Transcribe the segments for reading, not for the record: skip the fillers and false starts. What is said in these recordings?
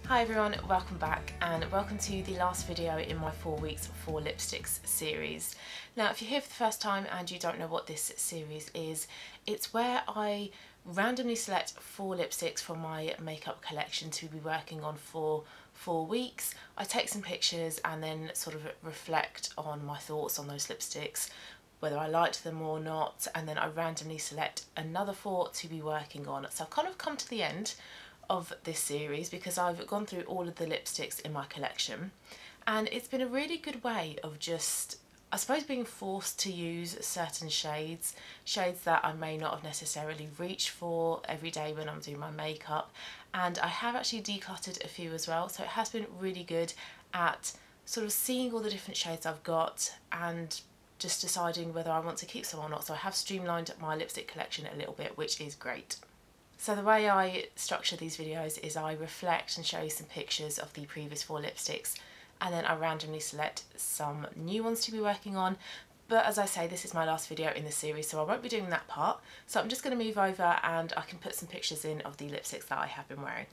Hi everyone, welcome back and welcome to the last video in my 4 weeks 4 lipsticks series. Now if you're here for the first time and you don't know what this series is, it's where I randomly select 4 lipsticks from my makeup collection to be working on for 4 weeks. I take some pictures and then sort of reflect on my thoughts on those lipsticks, whether I liked them or not, and then I randomly select another 4 to be working on. So I've kind of come to the end of this series because I've gone through all of the lipsticks in my collection, and it's been a really good way of just, I suppose, being forced to use certain shades that I may not have necessarily reached for every day when I'm doing my makeup. And I have actually decluttered a few as well, so it has been really good at sort of seeing all the different shades I've got and just deciding whether I want to keep some or not. So I have streamlined my lipstick collection a little bit, which is great. So the way I structure these videos is I reflect and show you some pictures of the previous 4 lipsticks, and then I randomly select some new ones to be working on. But as I say, this is my last video in the series, so I won't be doing that part. So I'm just going to move over and I can put some pictures in of the lipsticks that I have been wearing.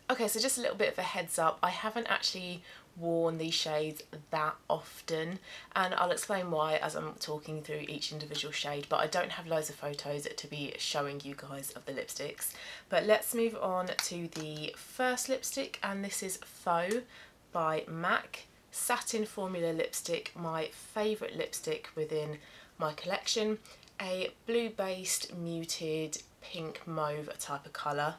Okay, so just a little bit of a heads up, I haven't actually worn these shades that often, and I'll explain why as I'm talking through each individual shade, but I don't have loads of photos to be showing you guys of the lipsticks. But let's move on to the first lipstick, and this is Faux by MAC. Satin Formula lipstick, my favourite lipstick within my collection. A blue based muted pink mauve type of colour.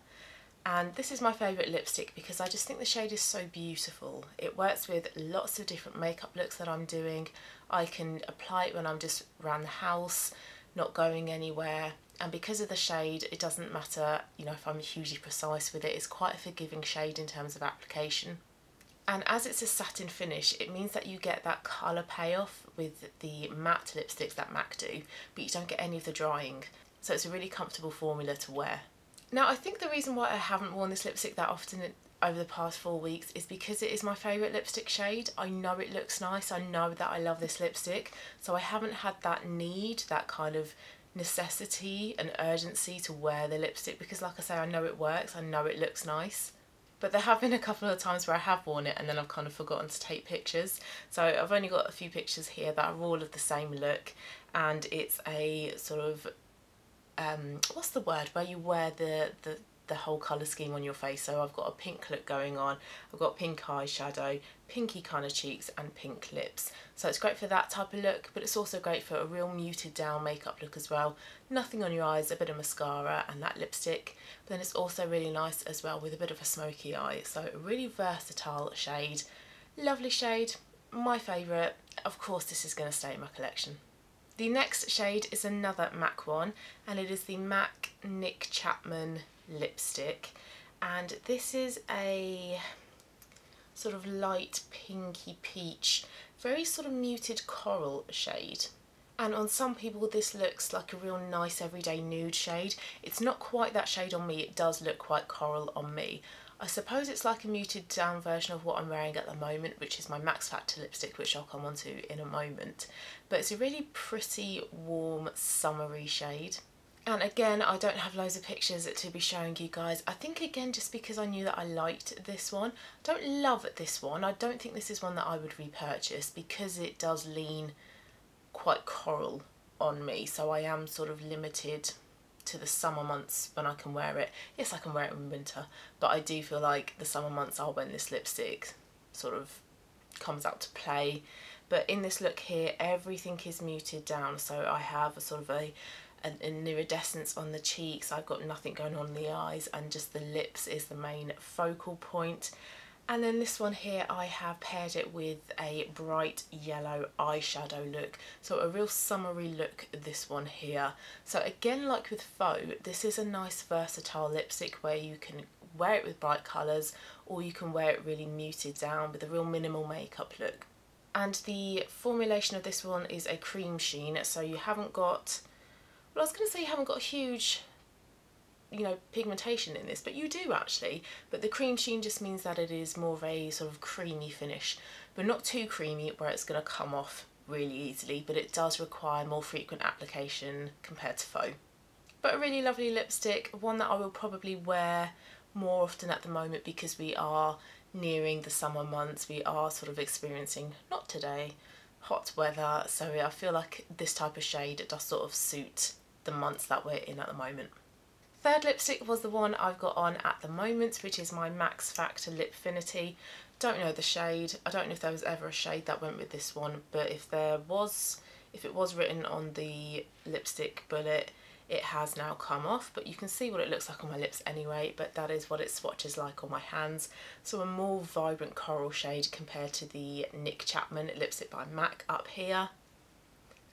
And this is my favourite lipstick because I just think the shade is so beautiful. It works with lots of different makeup looks that I'm doing. I can apply it when I'm just around the house, not going anywhere. And because of the shade, it doesn't matter, you know, if I'm hugely precise with it. It's quite a forgiving shade in terms of application. And as it's a satin finish, it means that you get that colour payoff with the matte lipsticks that MAC do, but you don't get any of the drying. So it's a really comfortable formula to wear. Now I think the reason why I haven't worn this lipstick that often over the past 4 weeks is because it is my favourite lipstick shade. I know it looks nice, I know that I love this lipstick, so I haven't had that need, that kind of necessity and urgency to wear the lipstick because, like I say, I know it works, I know it looks nice. But there have been a couple of times where I have worn it and then I've kind of forgotten to take pictures. So I've only got a few pictures here that are all of the same look, and it's a sort of what's the word, where you wear the whole colour scheme on your face. So I've got a pink look going on, I've got pink eyeshadow, pinky kind of cheeks and pink lips. So it's great for that type of look, but it's also great for a real muted down makeup look as well. Nothing on your eyes, a bit of mascara and that lipstick. But then it's also really nice as well with a bit of a smoky eye. So a really versatile shade, lovely shade, my favourite. Of course this is going to stay in my collection. The next shade is another MAC one, and it is the MAC Nick Chapman lipstick, and this is a sort of light pinky peach, very sort of muted coral shade. And on some people this looks like a real nice everyday nude shade. It's not quite that shade on me, it does look quite coral on me. I suppose it's like a muted down version of what I'm wearing at the moment, which is my Max Factor lipstick, which I'll come on to in a moment. But it's a really pretty, warm, summery shade. And again, I don't have loads of pictures to be showing you guys. I think again, just because I knew that I liked this one. I don't love this one. I don't think this is one that I would repurchase because it does lean quite coral on me. So I am sort of limited to the summer months when I can wear it. Yes, I can wear it in winter, but I do feel like the summer months are when this lipstick sort of comes out to play. But in this look here, everything is muted down, so I have a sort of an iridescence on the cheeks, I've got nothing going on in the eyes, and just the lips is the main focal point. And then this one here, I have paired it with a bright yellow eyeshadow look. So a real summery look, this one here. So again, like with Faux, this is a nice versatile lipstick where you can wear it with bright colours or you can wear it really muted down with a real minimal makeup look. And the formulation of this one is a cream sheen, so you haven't got, well, I was going to say you haven't got a huge, you know, pigmentation in this, but you do actually. But the cream sheen just means that it is more of a sort of creamy finish, but not too creamy where it's going to come off really easily, but it does require more frequent application compared to Faux. But a really lovely lipstick, one that I will probably wear more often at the moment because we are nearing the summer months. We are sort of experiencing, not today, hot weather, so I feel like this type of shade does sort of suit the months that we're in at the moment. Third lipstick was the one I've got on at the moment, which is my Max Factor Lipfinity. Don't know the shade. I don't know if there was ever a shade that went with this one, but if it was written on the lipstick bullet, it has now come off, but you can see what it looks like on my lips anyway, but that is what it swatches like on my hands. So a more vibrant coral shade compared to the Nick Chapman lipstick by MAC up here.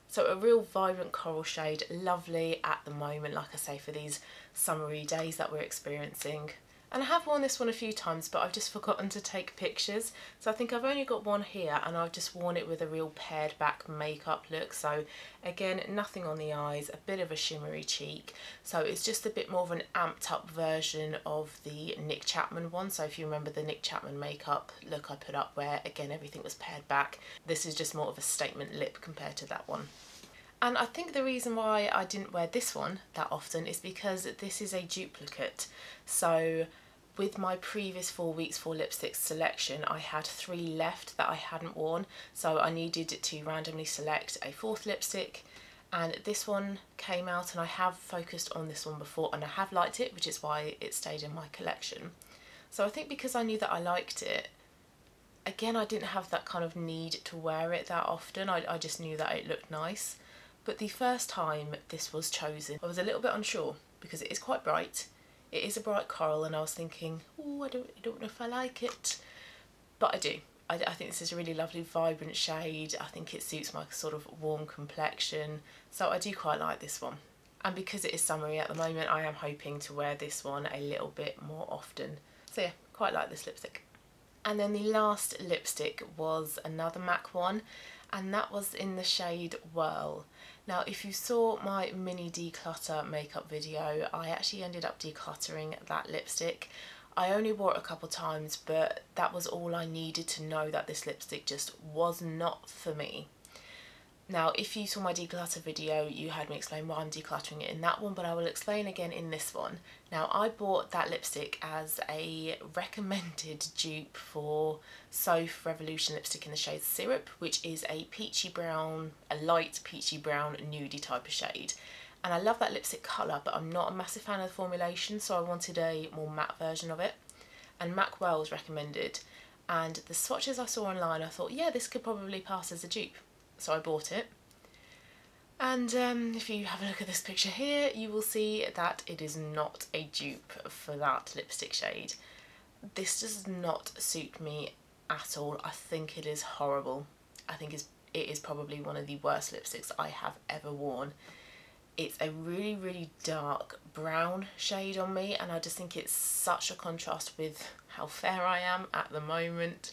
So a real vibrant coral shade, lovely at the moment, like I say, for these summery days that we're experiencing. And I have worn this one a few times, but I've just forgotten to take pictures. So I think I've only got one here, and I've just worn it with a real pared back makeup look. So again, nothing on the eyes, a bit of a shimmery cheek. So it's just a bit more of an amped up version of the Nick Chapman one. So if you remember the Nick Chapman makeup look I put up where, again, everything was pared back, this is just more of a statement lip compared to that one. And I think the reason why I didn't wear this one that often is because this is a duplicate. So with my previous 4 weeks 4 lipsticks selection, I had 3 left that I hadn't worn, so I needed to randomly select a 4th lipstick, and this one came out, and I have focused on this one before and I have liked it, which is why it stayed in my collection. So I think because I knew that I liked it, again, I didn't have that kind of need to wear it that often. I just knew that it looked nice. But the first time this was chosen, I was a little bit unsure because it is quite bright. It is a bright coral, and I was thinking, oh, I don't know if I like it, but I do. I think this is a really lovely, vibrant shade. I think it suits my sort of warm complexion, so I do quite like this one. And because it is summery at the moment, I am hoping to wear this one a little bit more often. So yeah, quite like this lipstick. And then the last lipstick was another MAC one, and that was in the shade Whirl. Now, if you saw my mini declutter makeup video, I actually ended up decluttering that lipstick. I only wore it a couple times, but that was all I needed to know that this lipstick just was not for me. Now, if you saw my declutter video, you heard me explain why I'm decluttering it in that one, but I will explain again in this one. Now, I bought that lipstick as a recommended dupe for Soph Revolution lipstick in the shade Syrup, which is a peachy brown, a light peachy brown nudie type of shade. And I love that lipstick colour, but I'm not a massive fan of the formulation, so I wanted a more matte version of it. And MAC Whirl was recommended, and the swatches I saw online, I thought, yeah, this could probably pass as a dupe. So I bought it, and if you have a look at this picture here, you will see that it is not a dupe for that lipstick shade. This does not suit me at all. I think it is horrible. I think it is probably one of the worst lipsticks I have ever worn. It's a really, really dark brown shade on me, and I just think it's such a contrast with how fair I am at the moment.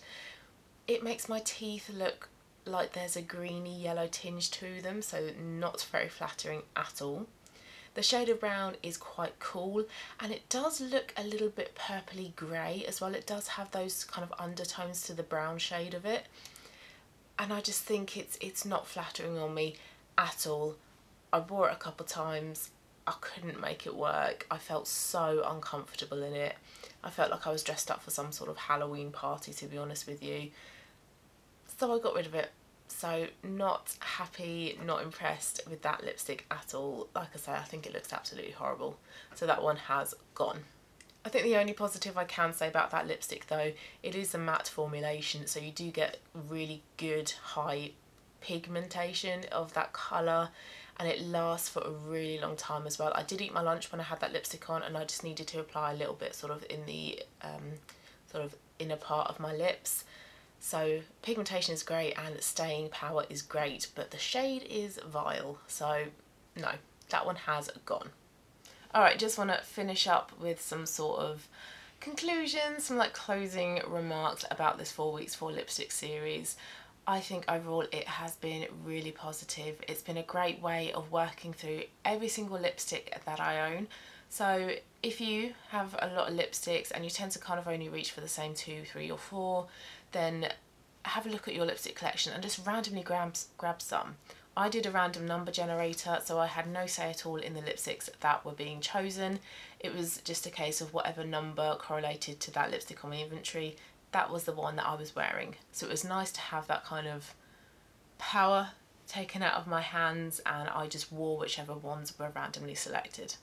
It makes my teeth look like there's a greeny yellow tinge to them, so not very flattering at all. The shade of brown is quite cool, and it does look a little bit purpley grey as well. It does have those kind of undertones to the brown shade of it, and I just think it's not flattering on me at all. I wore it a couple times, I couldn't make it work. I felt so uncomfortable in it. I felt like I was dressed up for some sort of Halloween party, to be honest with you. So I got rid of it. So not happy, not impressed with that lipstick at all. Like I say, I think it looks absolutely horrible. So that one has gone. I think the only positive I can say about that lipstick though, it is a matte formulation, so you do get really good high pigmentation of that colour, and it lasts for a really long time as well. I did eat my lunch when I had that lipstick on, and I just needed to apply a little bit sort of in the sort of inner part of my lips. So pigmentation is great and staying power is great, but the shade is vile, so no, that one has gone. Alright, just want to finish up with some sort of conclusion, some like closing remarks about this 4 weeks 4 lipstick series. I think overall it has been really positive. It's been a great way of working through every single lipstick that I own. So if you have a lot of lipsticks and you tend to kind of only reach for the same 2, 3 or 4, then have a look at your lipstick collection and just randomly grab some. I did a random number generator, so I had no say at all in the lipsticks that were being chosen. It was just a case of whatever number correlated to that lipstick on my inventory, that was the one that I was wearing. So it was nice to have that kind of power taken out of my hands, and I just wore whichever ones were randomly selected.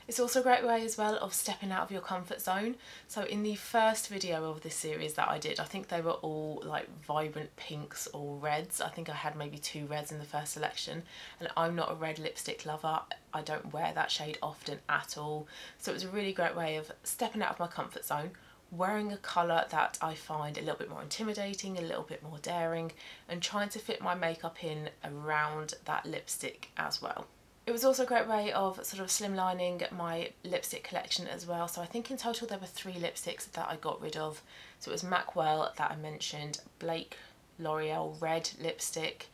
It's also a great way as well of stepping out of your comfort zone. So in the first video of this series that I did, I think they were all like vibrant pinks or reds. I think I had maybe 2 reds in the first selection, and I'm not a red lipstick lover. I don't wear that shade often at all. So it was a really great way of stepping out of my comfort zone, wearing a colour that I find a little bit more intimidating, a little bit more daring, and trying to fit my makeup in around that lipstick as well. It was also a great way of sort of slimlining my lipstick collection as well. So I think in total there were 3 lipsticks that I got rid of. So it was Macwell that I mentioned, Blake L'Oreal red lipstick,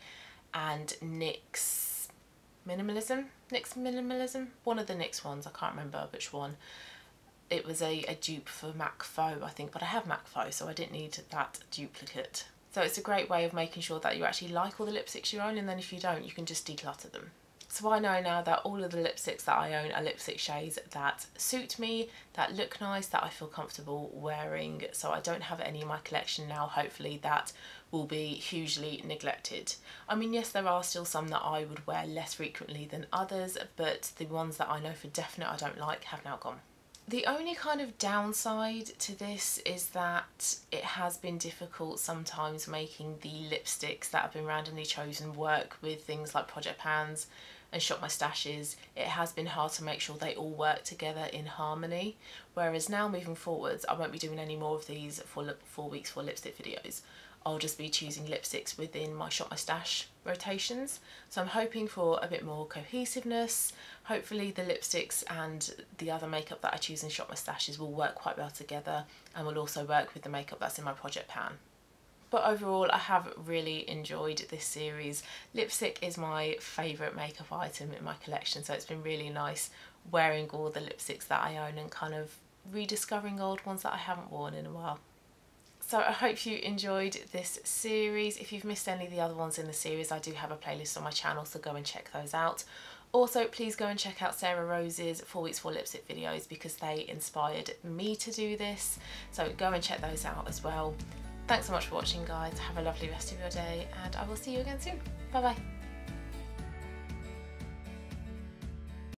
and NYX Minimalism, one of the NYX ones, I can't remember which one. It was a dupe for MAC Faux, I think, but I have MAC Faux, so I didn't need that duplicate. So it's a great way of making sure that you actually like all the lipsticks you own, and then if you don't, you can just declutter them. So I know now that all of the lipsticks that I own are lipstick shades that suit me, that look nice, that I feel comfortable wearing. So I don't have any in my collection now, hopefully, that will be hugely neglected. I mean, yes, there are still some that I would wear less frequently than others, but the ones that I know for definite I don't like have now gone. The only kind of downside to this is that it has been difficult sometimes making the lipsticks that have been randomly chosen work with things like Project Pans and Shop My Stashes. It has been hard to make sure they all work together in harmony, whereas now moving forwards I won't be doing any more of these for 4 weeks for lipstick videos. I'll just be choosing lipsticks within my Shop My Stash rotations. So I'm hoping for a bit more cohesiveness. Hopefully the lipsticks and the other makeup that I choose in Shop My Stashes will work quite well together, and will also work with the makeup that's in my Project Pan. But overall, I have really enjoyed this series. Lipstick is my favourite makeup item in my collection, so it's been really nice wearing all the lipsticks that I own and kind of rediscovering old ones that I haven't worn in a while. So I hope you enjoyed this series. If you've missed any of the other ones in the series, I do have a playlist on my channel, so go and check those out. Also, please go and check out Sarah Rose's 4 weeks 4 lipstick videos, because they inspired me to do this. So go and check those out as well. Thanks so much for watching, guys. Have a lovely rest of your day, and I will see you again soon. Bye bye.